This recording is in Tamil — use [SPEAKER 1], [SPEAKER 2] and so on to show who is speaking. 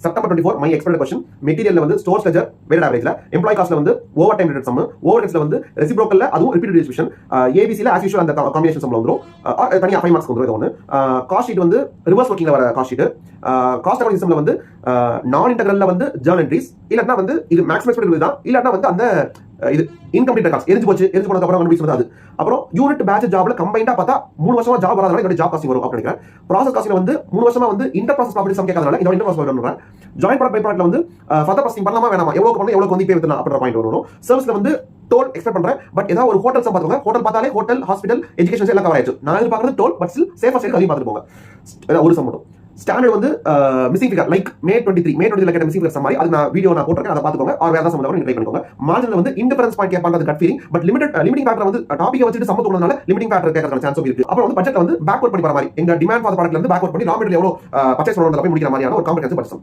[SPEAKER 1] செப்டம்பர் 24 மை எக்ஸ்பெக்டட் क्वेश्चन மெட்டீரியல்ல வந்து ஸ்டோர் ஸ்ட்ரக்சர் வெயிட்டட் அவரேஜ்ல எம்ப்ளாய் காஸ்ட்ல வந்து ஓவர் டைம் ரிலேட்டட் சம் ஓவர் டைம்ஸ்ல வந்து ரெசிப்ரோக்கல்ல அதுவும் ரிப்பீட்டட் டிஸ்ட்ரிபியூஷன் ஏபிசில ஆஸ் யூசுவல் அந்த காம்பினேஷன் சம்ல வந்துரும் தனியா 5 மார்க்ஸ் வந்துரும் இது ஒன்னு காஸ்ட் ஷீட் வந்து ரிவர்ஸ் ஒர்க்கிங்ல வர காஸ்ட் ஷீட் காஸ்ட் அக்கவுண்ட் சிஸ்டம்ல வந்து நான் இன்டெகிரல்ல வந்து ஜர்னல் என்ட்ரிஸ் இல்லனா வந்து இது மேக்ஸிமம் எக்ஸ்பெக்டட் தான் இல்லனா வந்து அந்த இது இன்கம்ப்ளீட் ரெக்கார்ட்ஸ் எரிஞ்சு போனதுக்கு அப்புறம் கண்டுபிடிச்சது அது அப்புறம் யூனிட் பேட்ச் ஜாப்ல கம்பைண்டா பார்த்தா 3 வருஷமா ஜாப் வரதுனால இதோட ஜாப் காஸ்டிங் வரும் அப்படி நினைக்கிறேன் ப்ராசஸ் காஸ்டிங்ல வந்து 3 வருஷமா வந்து இன்டர் ப்ராசஸ் ப்ராப்பர்ட்டி சம் கேட்கறதுனால இதோட இன்டர் ப்ராசஸ் வரணும் ஜாயின்ட் ப்ராடக்ட் பை ப்ராடக்ட்ல வந்து ஃபர்தர் ப்ராசஸிங் பண்ணலாமா வேணாமா எவ்வளவு பண்ணணும் எவ்வளவு வந்து பே வித்தலாம் அப்படின்ற பாயிண்ட் வரும் சர்வீஸ்ல வந்து டோல் எக்ஸ்பெக்ட் பண்றேன் பட் ஏதாவது ஒரு ஹோட்டல் சம் பார்த்துக்கோங்க ஹோட்டல் பார்த்தாலே ஹோட்டல் ஹாஸ்பிடல் எஜுகேஷன் எல்லாம் கவர் ஆயிடுச்சு நான் எதிர்பார்க்கறது டோல் பட் ஸ்டில் சேஃபா சைடு அதையும் பார்த்துட்டு போங்க ஒரு சம் மட்டும் ஸ்டாண்டர்ட் வந்து மிஸ்ஸிங் ஃபிகர் லைக் மே 23 கேட்ட மிஸ்ஸிங் ஃபிகர் சம் மாதிரி அது நான் வீடியோ நான் போட்டுருக்கேன் அதை பார்த்துக்கோங்க ஆர் வேற சம் நீங்க ட்ரை பண்ணிக்கோங்க மார்ஜினல் வந்து இன்டிஃபரன்ஸ் பாயிண்ட் கேட்பாங்க cut feeling but limiting factor வந்து டாபிக் வச்சுட்டு சம் தோணுறதுனால லிமிட்டிங் ஃபேக்டர் கேட்கறதுக்கான சான்ஸ் இருக்கு அப்புறம் வந்து பட்ஜெட் வந்து பேக்வர்ட் பண்ணி போற மாதிரி எங்க டிமாண்ட் ஃபார் ப்ராடக்ட்ல இருந்து பேக்வர்ட் பண்ணி ரா மெட்டீரியல் எவ்வளவு பர்ச்சேஸ் பண்ணனும்ன்றத போய் முடிக்கிற மாதிரியான ஒரு காம்ப்ளிகேஷன் பட்ஜெட்